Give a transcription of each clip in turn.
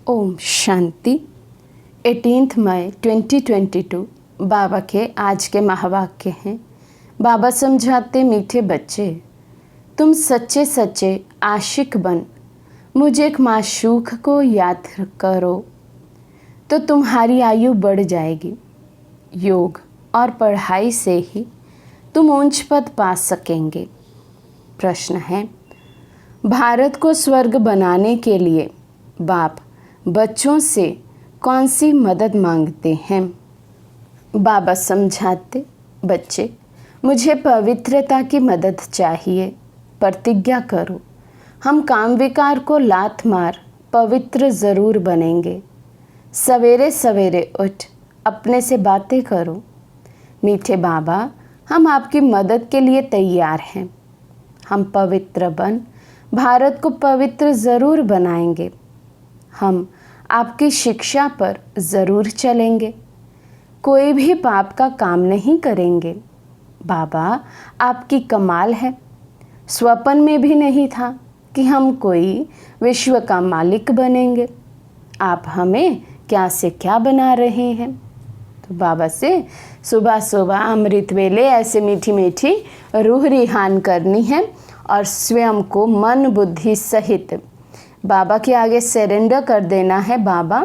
ओम शांति। 18 मई 2022 बाबा के आज के महावाक्य हैं। बाबा समझाते, मीठे बच्चे, तुम सच्चे सच्चे आशिक बन मुझे एक माशूक को याद करो तो तुम्हारी आयु बढ़ जाएगी। योग और पढ़ाई से ही तुम ऊंच पद पा सकेंगे। प्रश्न है, भारत को स्वर्ग बनाने के लिए बाप बच्चों से कौन सी मदद मांगते हैं? बाबा समझाते, बच्चे, मुझे पवित्रता की मदद चाहिए। प्रतिज्ञा करो, हम काम विकार को लात मार पवित्र ज़रूर बनेंगे। सवेरे सवेरे उठ अपने से बातें करो। मीठे बाबा, हम आपकी मदद के लिए तैयार हैं। हम पवित्र बन भारत को पवित्र ज़रूर बनाएंगे। हम आपकी शिक्षा पर ज़रूर चलेंगे। कोई भी पाप का काम नहीं करेंगे। बाबा, आपकी कमाल है। स्वप्न में भी नहीं था कि हम कोई विश्व का मालिक बनेंगे। आप हमें क्या से क्या बना रहे हैं। तो बाबा से सुबह सुबह अमृत वेले ऐसे मीठी मीठी रूह रिहान करनी है और स्वयं को मन बुद्धि सहित बाबा के आगे सरेंडर कर देना है। बाबा,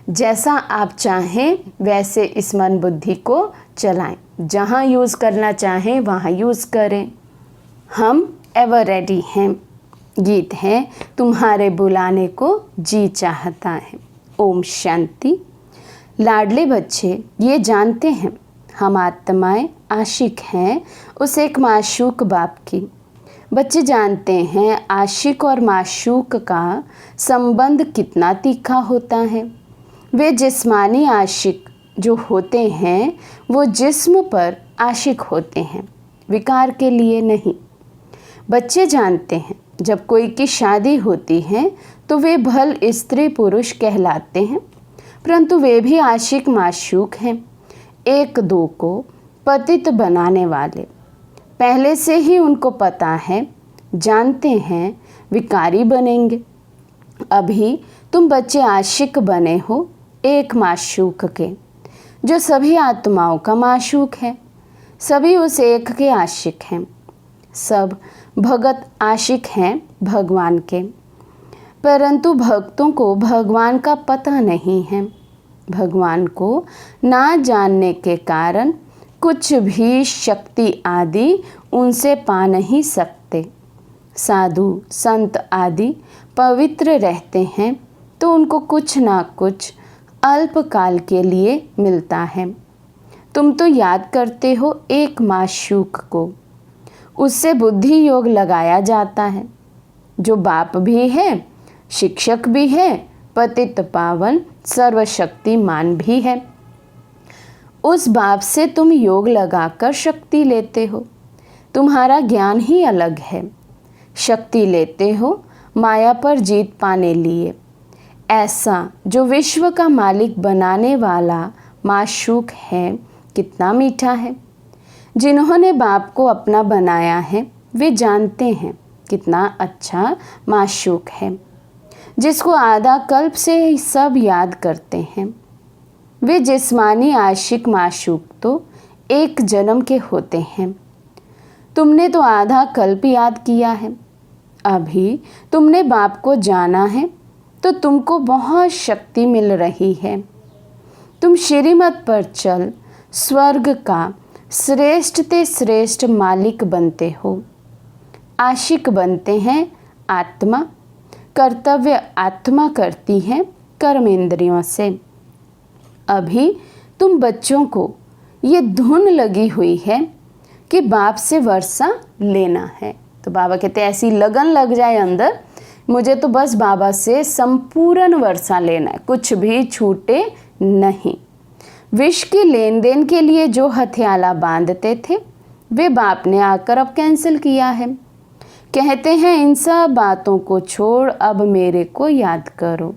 जैसा आप चाहें वैसे इस मन बुद्धि को चलाएं। जहाँ यूज़ करना चाहें वहाँ यूज़ करें। हम एवर रेडी हैं। गीत है, तुम्हारे बुलाने को जी चाहता है। ओम शांति। लाडले बच्चे ये जानते हैं, हम आत्माएं आशिक हैं उस एक माशूक बाप की। बच्चे जानते हैं आशिक और माशूक का संबंध कितना तीखा होता है। वे जिस्मानी आशिक जो होते हैं वो जिस्म पर आशिक होते हैं, विकार के लिए नहीं। बच्चे जानते हैं जब कोई की शादी होती है तो वे भल स्त्री पुरुष कहलाते हैं, परंतु वे भी आशिक माशूक हैं, एक दो को पतित बनाने वाले। पहले से ही उनको पता है, जानते हैं विकारी बनेंगे। अभी तुम बच्चे आशिक बने हो एक माशूक के, जो सभी आत्माओं का माशूक है। सभी उस एक के आशिक हैं। सब भगत आशिक हैं भगवान के, परंतु भक्तों को भगवान का पता नहीं है। भगवान को ना जानने के कारण कुछ भी शक्ति आदि उनसे पा नहीं सकते। साधु संत आदि पवित्र रहते हैं तो उनको कुछ ना कुछ अल्पकाल के लिए मिलता है। तुम तो याद करते हो एक माशूक को, उससे बुद्धि योग लगाया जाता है, जो बाप भी है, शिक्षक भी है, पतित पावन सर्वशक्तिमान भी है। उस बाप से तुम योग लगाकर शक्ति लेते हो। तुम्हारा ज्ञान ही अलग है। शक्ति लेते हो माया पर जीत पाने लिए। ऐसा जो विश्व का मालिक बनाने वाला माशूक है, कितना मीठा है। जिन्होंने बाप को अपना बनाया है वे जानते हैं कितना अच्छा माशूक है, जिसको आधा कल्प से सब याद करते हैं। वे जिस्मानी आशिक माशूक तो एक जन्म के होते हैं। तुमने तो आधा कल्प याद किया है। अभी तुमने बाप को जाना है तो तुमको बहुत शक्ति मिल रही है। तुम श्रीमत पर चल स्वर्ग का श्रेष्ठ ते श्रेष्ठ मालिक बनते हो। आशिक बनते हैं आत्मा। कर्तव्य आत्मा करती है कर्म इंद्रियों से। अभी तुम बच्चों को ये धुन लगी हुई है कि बाप से वर्षा लेना है। तो बाबा कहते ऐसी लगन लग जाए अंदर, मुझे तो बस बाबा से संपूर्ण वर्षा लेना है, कुछ भी छूटे नहीं। विष की लेन देन के लिए जो हथियाला बांधते थे वे बाप ने आकर अब कैंसिल किया है। कहते हैं इन सब बातों को छोड़ अब मेरे को याद करो।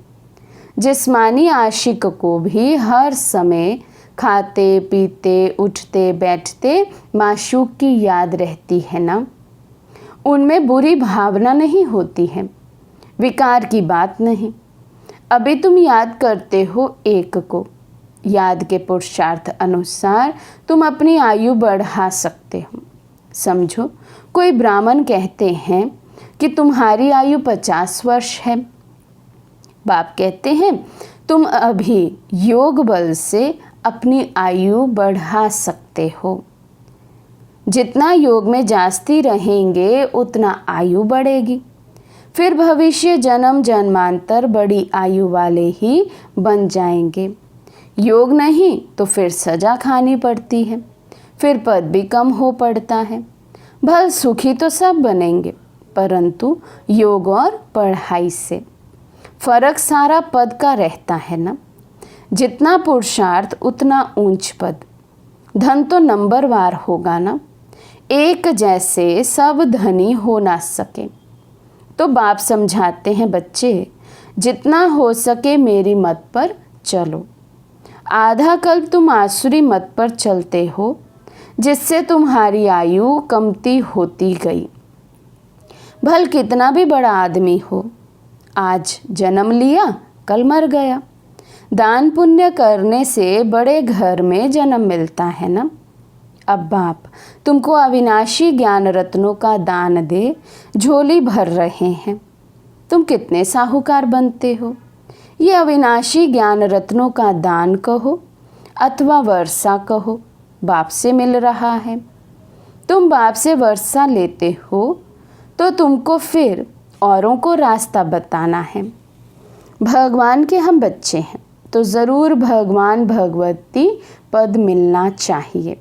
जिस्मानी आशिक को भी हर समय खाते पीते उठते बैठते माशूक की याद रहती है ना। उनमें बुरी भावना नहीं होती है, विकार की बात नहीं। अभी तुम याद करते हो एक को, याद के पुरुषार्थ अनुसार तुम अपनी आयु बढ़ा सकते हो। समझो, कोई ब्राह्मण कहते हैं कि तुम्हारी आयु 50 वर्ष है। बाप कहते हैं तुम अभी योग बल से अपनी आयु बढ़ा सकते हो। जितना योग में जास्ती रहेंगे उतना आयु बढ़ेगी। फिर भविष्य जन्म जन्मांतर बड़ी आयु वाले ही बन जाएंगे। योग नहीं तो फिर सजा खानी पड़ती है, फिर पद भी कम हो पड़ता है। भल सुखी तो सब बनेंगे, परंतु योग और पढ़ाई से फर्क सारा पद का रहता है ना। जितना पुरुषार्थ उतना ऊंच पद। धन तो नंबरवार होगा ना, एक जैसे सब धनी हो ना सके। तो बाप समझाते हैं, बच्चे जितना हो सके मेरी मत पर चलो। आधा कल्प तुम आसुरी मत पर चलते हो, जिससे तुम्हारी आयु कमती होती गई। भल कितना भी बड़ा आदमी हो, आज जन्म लिया कल मर गया। दान पुण्य करने से बड़े घर में जन्म मिलता है ना। अब बाप तुमको अविनाशी ज्ञान रत्नों का दान दे झोली भर रहे हैं। तुम कितने साहूकार बनते हो। ये अविनाशी ज्ञान रत्नों का दान कहो अथवा वर्षा कहो, बाप से मिल रहा है। तुम बाप से वर्षा लेते हो तो तुमको फिर औरों को रास्ता बताना है। भगवान के हम बच्चे हैं तो ज़रूर भगवान भगवती पद मिलना चाहिए।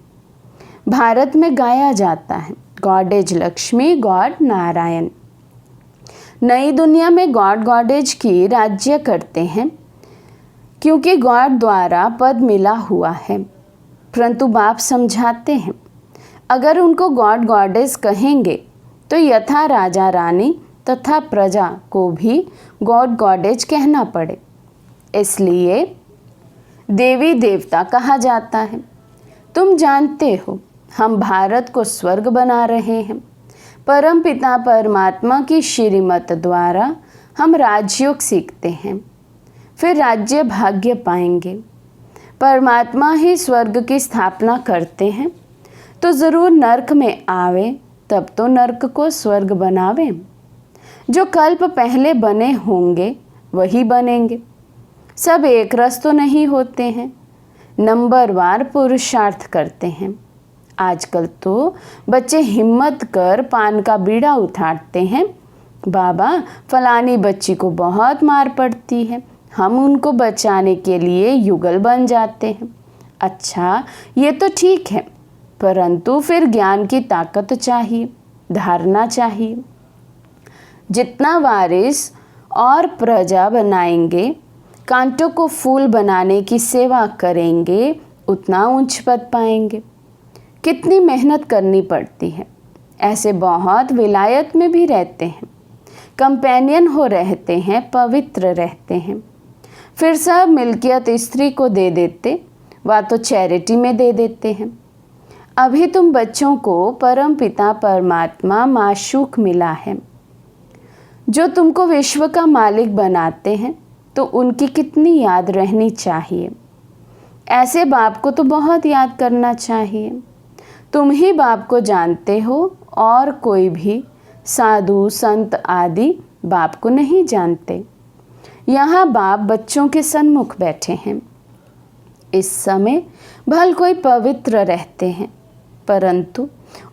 भारत में गाया जाता है, गॉडेज लक्ष्मी गॉड नारायण। नई दुनिया में गॉड गॉडेज की राज्य करते हैं, क्योंकि गॉड द्वारा पद मिला हुआ है। परंतु बाप समझाते हैं, अगर उनको गॉड गॉडेज कहेंगे तो यथा राजा रानी तथा प्रजा को भी गॉड गॉडेज कहना पड़े। इसलिए देवी देवता कहा जाता है। तुम जानते हो हम भारत को स्वर्ग बना रहे हैं। परम पिता परमात्मा की श्रीमत द्वारा हम राजयोग सीखते हैं, फिर राज्य भाग्य पाएंगे। परमात्मा ही स्वर्ग की स्थापना करते हैं, तो ज़रूर नरक में आवे, तब तो नरक को स्वर्ग बनावे। जो कल्प पहले बने होंगे वही बनेंगे। सब एक रस तो नहीं होते हैं, नंबरवार पुरुषार्थ करते हैं। आजकल तो बच्चे हिम्मत कर पान का बीड़ा उठाते हैं, बाबा फलानी बच्ची को बहुत मार पड़ती है, हम उनको बचाने के लिए युगल बन जाते हैं। अच्छा, ये तो ठीक है, परंतु फिर ज्ञान की ताकत चाहिए, धारणा चाहिए। जितना वारिस और प्रजा बनाएंगे, कांटों को फूल बनाने की सेवा करेंगे, उतना ऊंच पद पाएंगे। कितनी मेहनत करनी पड़ती है। ऐसे बहुत विलायत में भी रहते हैं, कंपेनियन हो रहते हैं, पवित्र रहते हैं। फिर सब मिल्कियत स्त्री को दे देते, वा तो चैरिटी में दे देते हैं। अभी तुम बच्चों को परम पिता परमात्मा माशूक मिला है, जो तुमको विश्व का मालिक बनाते हैं, तो उनकी कितनी याद रहनी चाहिए। ऐसे बाप को तो बहुत याद करना चाहिए। तुम ही बाप को जानते हो और कोई भी साधु संत आदि बाप को नहीं जानते। यहाँ बाप बच्चों के सन्मुख बैठे हैं। इस समय भल कोई पवित्र रहते हैं, परंतु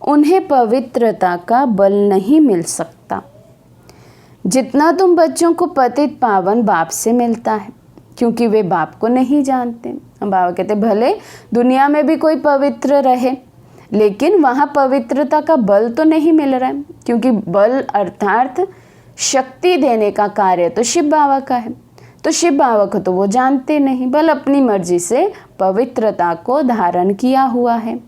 उन्हें पवित्रता का बल नहीं मिल सकता जितना तुम बच्चों को पतित पावन बाप से मिलता है, क्योंकि वे बाप को नहीं जानते। बाबा कहते भले दुनिया में भी कोई पवित्र रहे, लेकिन वहाँ पवित्रता का बल तो नहीं मिल रहा है, क्योंकि बल अर्थात शक्ति देने का कार्य तो शिव बाबा का है। तो शिव बाबा को तो वो जानते नहीं, बल अपनी मर्जी से पवित्रता को धारण किया हुआ है।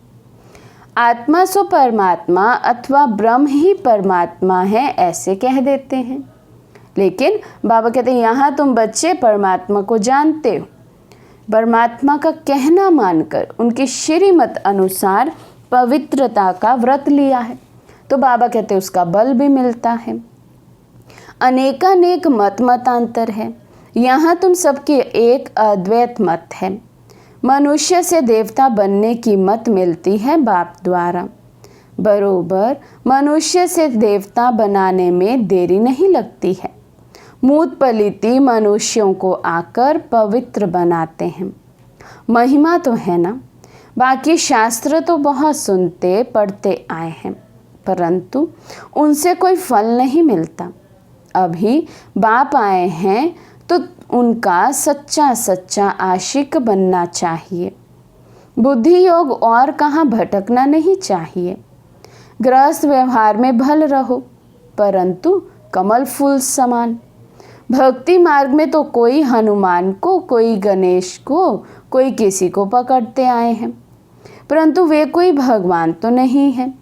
आत्मा सो परमात्मा अथवा ब्रह्म ही परमात्मा है, ऐसे कह देते हैं। लेकिन बाबा कहते हैं यहाँ तुम बच्चे परमात्मा को जानते हो, परमात्मा का कहना मानकर उनकी श्रीमत अनुसार पवित्रता का व्रत लिया है, तो बाबा कहते हैं उसका बल भी मिलता है। अनेकानेक मतांतर है, यहाँ तुम सबकी एक अद्वैत मत है। मनुष्य से देवता बनने की मत मिलती है बाप द्वारा। बरोबर मनुष्य से देवता बनाने में देरी नहीं लगती है। मूत पलिती मनुष्यों को आकर पवित्र बनाते हैं। महिमा तो है ना। बाकी शास्त्र तो बहुत सुनते पढ़ते आए हैं, परंतु उनसे कोई फल नहीं मिलता। अभी बाप आए हैं तो उनका सच्चा सच्चा आशिक बनना चाहिए। बुद्धि योग और कहाँ भटकना नहीं चाहिए। गृहस्थ व्यवहार में भल रहो, परंतु कमल फूल समान। भक्ति मार्ग में तो कोई हनुमान को, कोई गणेश को, कोई किसी को पकड़ते आए हैं, परंतु वे कोई भगवान तो नहीं है।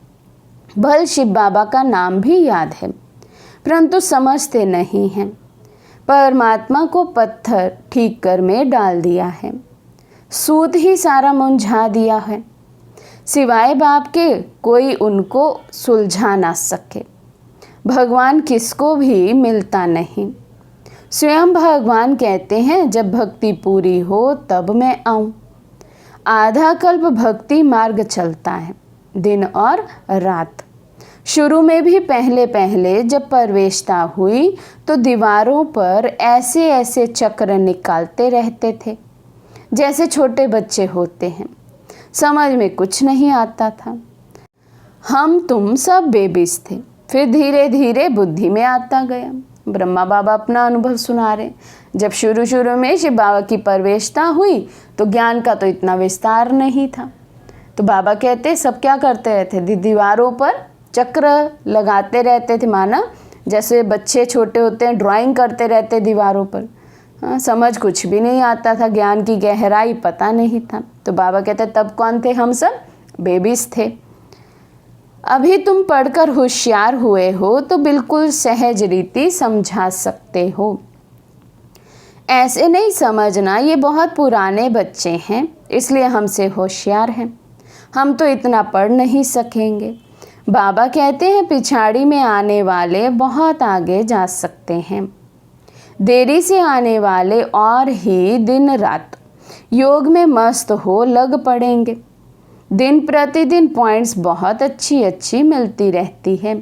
भल शिव बाबा का नाम भी याद है, परंतु समझते नहीं हैं। परमात्मा को पत्थर ठीक कर में डाल दिया है। सूत ही सारा मुंझा दिया है। सिवाय बाप के कोई उनको सुलझा ना सके। भगवान किसको भी मिलता नहीं। स्वयं भगवान कहते हैं, जब भक्ति पूरी हो तब मैं आऊं। आधा कल्प भक्ति मार्ग चलता है, दिन और रात। शुरू में भी पहले पहले जब प्रवेशता हुई तो दीवारों पर ऐसे ऐसे चक्र निकालते रहते थे जैसे छोटे बच्चे होते हैं। समझ में कुछ नहीं आता था। हम तुम सब बेबीज थे। फिर धीरे धीरे बुद्धि में आता गया। ब्रह्मा बाबा अपना अनुभव सुना रहे। जब शुरू शुरू में शिव बाबा की प्रवेशता हुई तो ज्ञान का तो इतना विस्तार नहीं था। तो बाबा कहते सब क्या करते रहते थे, दीवारों पर चक्र लगाते रहते थे, माना जैसे बच्चे छोटे होते हैं ड्राइंग करते रहते दीवारों पर। समझ कुछ भी नहीं आता था, ज्ञान की गहराई पता नहीं था। तो बाबा कहते तब कौन थे, हम सब बेबीज थे। अभी तुम पढ़कर होशियार हुए हो तो बिल्कुल सहज रीति समझा सकते हो। ऐसे नहीं समझना ये बहुत पुराने बच्चे हैं इसलिए हमसे होशियार हैं, हम तो इतना पढ़ नहीं सकेंगे। बाबा कहते हैं पिछाड़ी में आने वाले बहुत आगे जा सकते हैं। देरी से आने वाले और ही दिन रात योग में मस्त हो लग पड़ेंगे। दिन प्रतिदिन पॉइंट्स बहुत अच्छी अच्छी मिलती रहती है।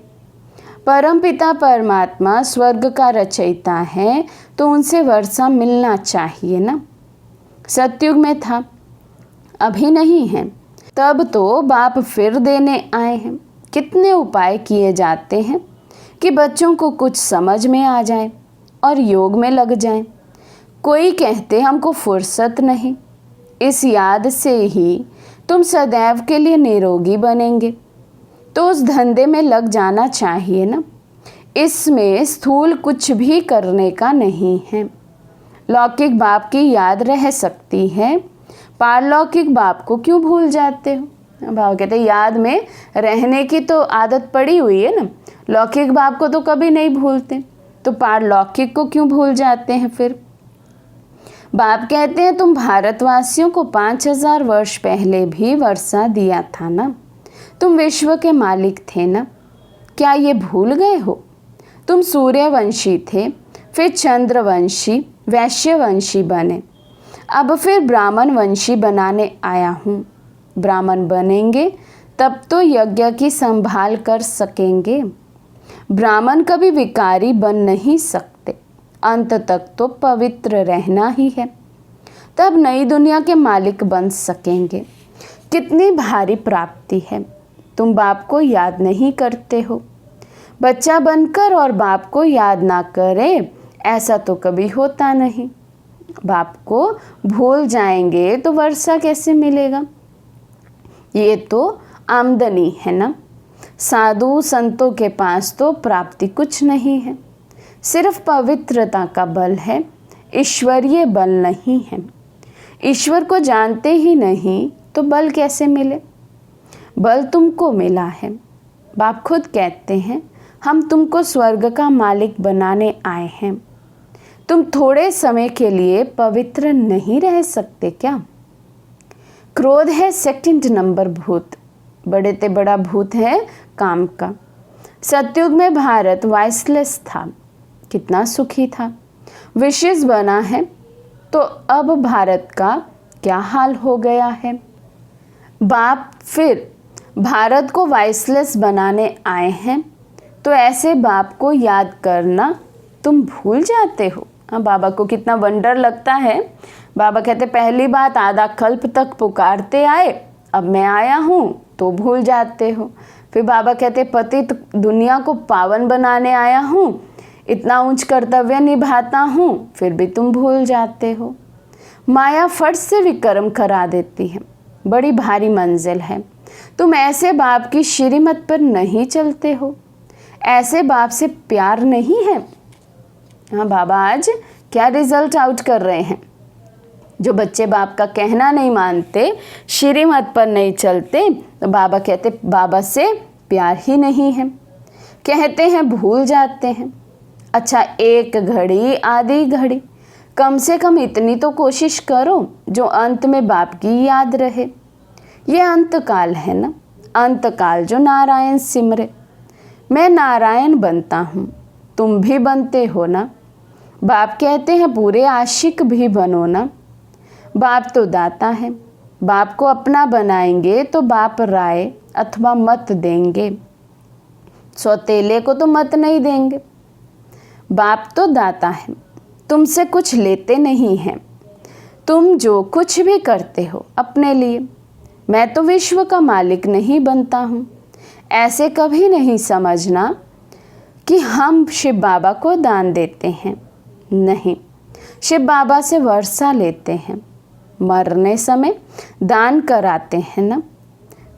परमपिता परमात्मा स्वर्ग का रचयिता है तो उनसे वर्षा मिलना चाहिए ना। सतयुग में था, अभी नहीं है। तब तो बाप फिर देने आए हैं। कितने उपाय किए जाते हैं कि बच्चों को कुछ समझ में आ जाए और योग में लग जाएं। कोई कहते हमको फुर्सत नहीं। इस याद से ही तुम सदैव के लिए निरोगी बनेंगे, तो उस धंधे में लग जाना चाहिए ना। इसमें स्थूल कुछ भी करने का नहीं है। लौकिक बाप की याद रह सकती है, पारलौकिक बाप को क्यों भूल जाते हो। बाबा कहते याद में रहने की तो आदत पड़ी हुई है ना। लौकिक बाप को तो कभी नहीं भूलते, तो पारलौकिक को क्यों भूल जाते हैं फिर। बाप कहते हैं तुम भारतवासियों को 5000 वर्ष पहले भी वर्षा दिया था ना। तुम विश्व के मालिक थे ना, क्या ये भूल गए हो। तुम सूर्यवंशी थे, फिर चंद्रवंशी, वैश्यवंशी बने, अब फिर ब्राह्मण वंशी बनाने आया हूँ। ब्राह्मण बनेंगे तब तो यज्ञ की संभाल कर सकेंगे। ब्राह्मण कभी विकारी बन नहीं सकते, अंत तक तो पवित्र रहना ही है, तब नई दुनिया के मालिक बन सकेंगे। कितनी भारी प्राप्ति है। तुम बाप को याद नहीं करते हो। बच्चा बनकर और बाप को याद ना करे ऐसा तो कभी होता नहीं। बाप को भूल जाएंगे तो वर्षा कैसे मिलेगा। ये तो आमदनी है ना। साधु संतों के पास तो प्राप्ति कुछ नहीं है, सिर्फ पवित्रता का बल है, ईश्वरीय बल नहीं है। ईश्वर को जानते ही नहीं तो बल कैसे मिले। बल तुमको मिला है। बाप खुद कहते हैं हम तुमको स्वर्ग का मालिक बनाने आए हैं। तुम थोड़े समय के लिए पवित्र नहीं रह सकते क्या। क्रोध है सेकंड नंबर भूत, बड़े ते बड़ा भूत है काम का। सतयुग में भारत वाइसलेस था, कितना सुखी था। विशेष बना है, तो अब भारत का क्या हाल हो गया है। बाप फिर भारत को वॉइसलेस बनाने आए हैं, तो ऐसे बाप को याद करना तुम भूल जाते हो। हाँ, बाबा को कितना वंडर लगता है। बाबा कहते पहली बात आधा कल्प तक पुकारते आए, अब मैं आया हूँ तो भूल जाते हो। फिर बाबा कहते पतित दुनिया को पावन बनाने आया हूँ, इतना ऊंच कर्तव्य निभाता हूँ, फिर भी तुम भूल जाते हो। माया फट से विक्रम करा देती है, बड़ी भारी मंजिल है। तुम ऐसे बाप की श्रीमत पर नहीं चलते हो, ऐसे बाप से प्यार नहीं है। हाँ, बाबा आज क्या रिजल्ट आउट कर रहे हैं। जो बच्चे बाप का कहना नहीं मानते, श्रीमत पर नहीं चलते, तो बाबा कहते बाबा से प्यार ही नहीं है। कहते हैं भूल जाते हैं। अच्छा, एक घड़ी आधी घड़ी, कम से कम इतनी तो कोशिश करो जो अंत में बाप की याद रहे। ये अंत काल है ना, अंत काल जो नारायण सिमरे। मैं नारायण बनता हूँ, तुम भी बनते हो ना। बाप कहते हैं पूरे आशिक भी बनो ना। बाप तो दाता है, बाप को अपना बनाएंगे तो बाप राय अथवा मत देंगे, सौतेले को तो मत नहीं देंगे। बाप तो दाता है, तुमसे कुछ लेते नहीं हैं। तुम जो कुछ भी करते हो अपने लिए। मैं तो विश्व का मालिक नहीं बनता हूँ। ऐसे कभी नहीं समझना कि हम शिव बाबा को दान देते हैं। नहीं, शिव बाबा से वर्षा लेते हैं, मरने समय दान कराते हैं ना।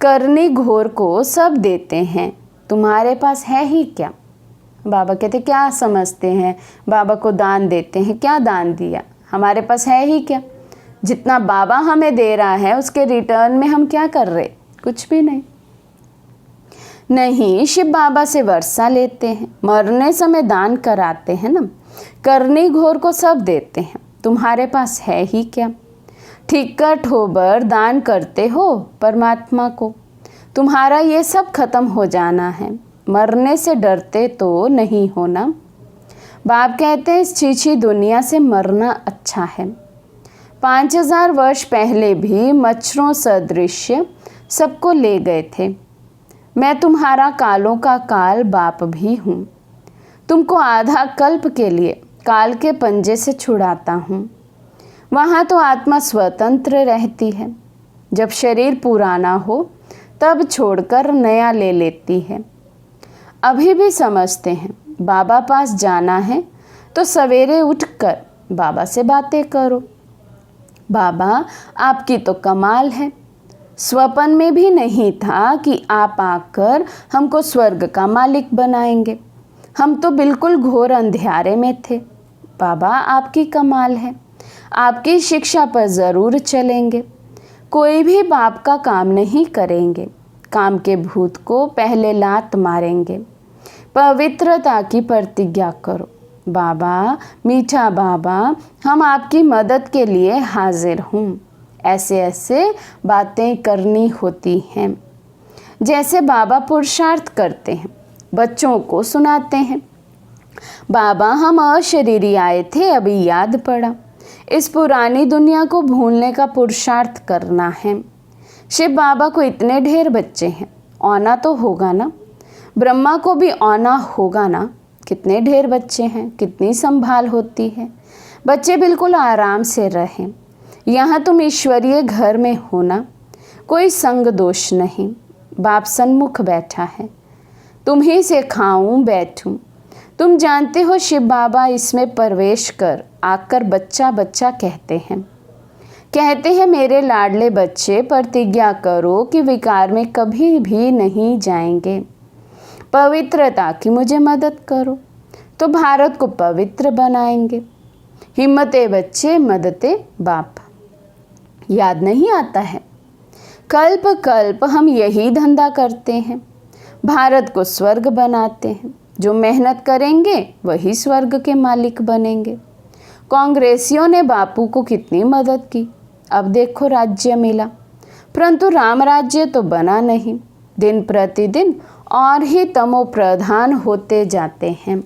करनी घोर को सब देते हैं, तुम्हारे पास है ही क्या। बाबा कहते क्या समझते हैं, बाबा को दान देते हैं, क्या दान दिया, हमारे पास है ही क्या। जितना बाबा हमें दे रहा है उसके रिटर्न में हम क्या कर रहे, कुछ भी नहीं। नहीं, शिव बाबा से वर्षा लेते हैं, मरने समय दान कराते हैं ना। करनी घोर को सब देते हैं, तुम्हारे पास है ही क्या। ठीकर ठोबर दान करते हो परमात्मा को, तुम्हारा ये सब खत्म हो जाना है। मरने से डरते तो नहीं हो ना। बाप कहते हैं इस छीछी दुनिया से मरना अच्छा है। 5000 वर्ष पहले भी मच्छरों सदृश सबको ले गए थे। मैं तुम्हारा कालों का काल बाप भी हूँ। तुमको आधा कल्प के लिए काल के पंजे से छुड़ाता हूँ। वहाँ तो आत्मा स्वतंत्र रहती है, जब शरीर पुराना हो तब छोड़कर नया ले लेती है। अभी भी समझते हैं बाबा पास जाना है तो सवेरे उठकर बाबा से बातें करो। बाबा आपकी तो कमाल है, स्वप्न में भी नहीं था कि आप आकर हमको स्वर्ग का मालिक बनाएंगे। हम तो बिल्कुल घोर अंधेरे में थे। बाबा आपकी कमाल है, आपकी शिक्षा पर ज़रूर चलेंगे। कोई भी बाप का काम नहीं करेंगे, काम के भूत को पहले लात मारेंगे। पवित्रता की प्रतिज्ञा करो। बाबा, मीठा बाबा, हम आपकी मदद के लिए हाजिर हूँ। ऐसे ऐसे बातें करनी होती हैं जैसे बाबा पुरुषार्थ करते हैं, बच्चों को सुनाते हैं। बाबा हम अशरीरी आए थे, अभी याद पड़ा। इस पुरानी दुनिया को भूलने का पुरुषार्थ करना है। शिव बाबा को इतने ढेर बच्चे हैं, आना तो होगा ना। ब्रह्मा को भी आना होगा ना। कितने ढेर बच्चे हैं, कितनी संभाल होती है। बच्चे बिल्कुल आराम से रहें। यहाँ तुम ईश्वरीय घर में हो ना, कोई संग दोष नहीं। बाप सन्मुख बैठा है, तुम ही से खाऊं बैठूं। तुम जानते हो शिव बाबा इसमें प्रवेश कर आकर बच्चा बच्चा कहते हैं मेरे लाडले बच्चे, प्रतिज्ञा करो कि विकार में कभी भी नहीं जाएंगे। पवित्रता की मुझे मदद करो तो भारत को पवित्र बनाएंगे। हिम्मते बच्चे, मदते बाप। याद नहीं आता है, कल्प कल्प हम यही धंधा करते हैं, भारत को स्वर्ग बनाते हैं। जो मेहनत करेंगे वही स्वर्ग के मालिक बनेंगे। कांग्रेसियों ने बापू को कितनी मदद की, अब देखो राज्य मिला, परंतु राम राज्य तो बना नहीं। दिन प्रतिदिन और ही तमो प्रधान होते जाते हैं।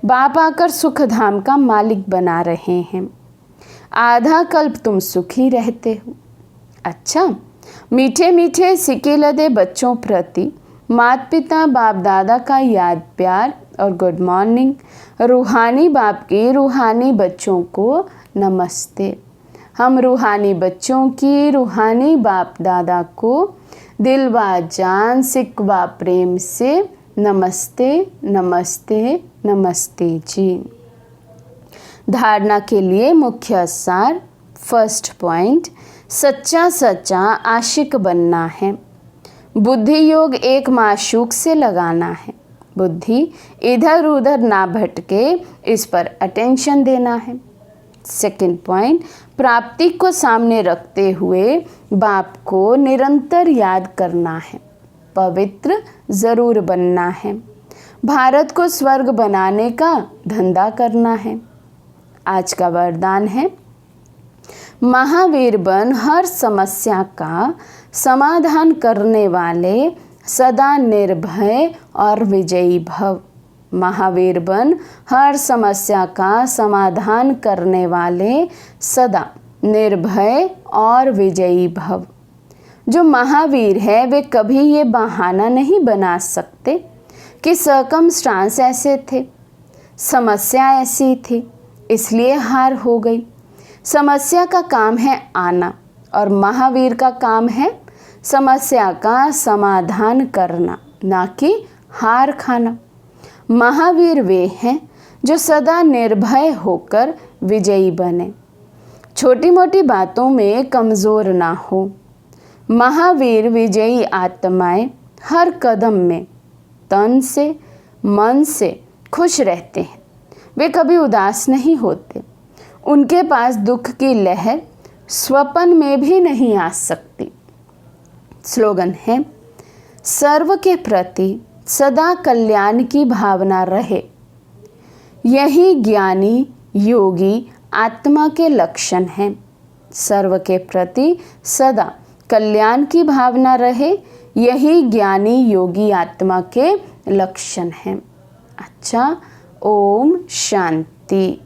बाप आकर सुख धाम का मालिक बना रहे हैं। आधा कल्प तुम सुखी रहते हो। अच्छा, मीठे मीठे सिक्के लदे बच्चों प्रति माता पिता बाप दादा का याद प्यार और गुड मॉर्निंग। रूहानी बाप के रूहानी बच्चों को नमस्ते। हम रूहानी बच्चों की रूहानी बाप दादा को दिल व जान सिक व प्रेम से नमस्ते नमस्ते नमस्ते जी। धारणा के लिए मुख्य सार। फर्स्ट पॉइंट, सच्चा सच्चा आशिक बनना है। बुद्धि योग एक माशूक से लगाना है। बुद्धि इधर उधर ना भटके, इस पर अटेंशन देना है। सेकंड पॉइंट, प्राप्ति को सामने रखते हुए बाप को निरंतर याद करना है। पवित्र जरूर बनना है। भारत को स्वर्ग बनाने का धंधा करना है। आज का वरदान है, महावीर बन हर समस्या का समाधान करने वाले, सदा निर्भय और विजयी भव। महावीर बन हर समस्या का समाधान करने वाले, सदा निर्भय और विजयी भव। जो महावीर है वे कभी ये बहाना नहीं बना सकते कि सर्कमस्टांस ऐसे थे, समस्या ऐसी थी, इसलिए हार हो गई। समस्या का काम है आना और महावीर का काम है समस्या का समाधान करना, ना कि हार खाना। महावीर वे हैं जो सदा निर्भय होकर विजयी बने, छोटी मोटी बातों में कमज़ोर ना हो। महावीर विजयी आत्माएं हर कदम में तन से मन से खुश रहते हैं। वे कभी उदास नहीं होते। उनके पास दुख की लहर स्वप्न में भी नहीं आ सकती। स्लोगन है, सर्व के प्रति सदा कल्याण की भावना रहे। यही ज्ञानी योगी आत्मा के लक्षण हैं। सर्व के प्रति सदा कल्याण की भावना रहे, यही ज्ञानी योगी आत्मा के लक्षण हैं। अच्छा, ओम शांति।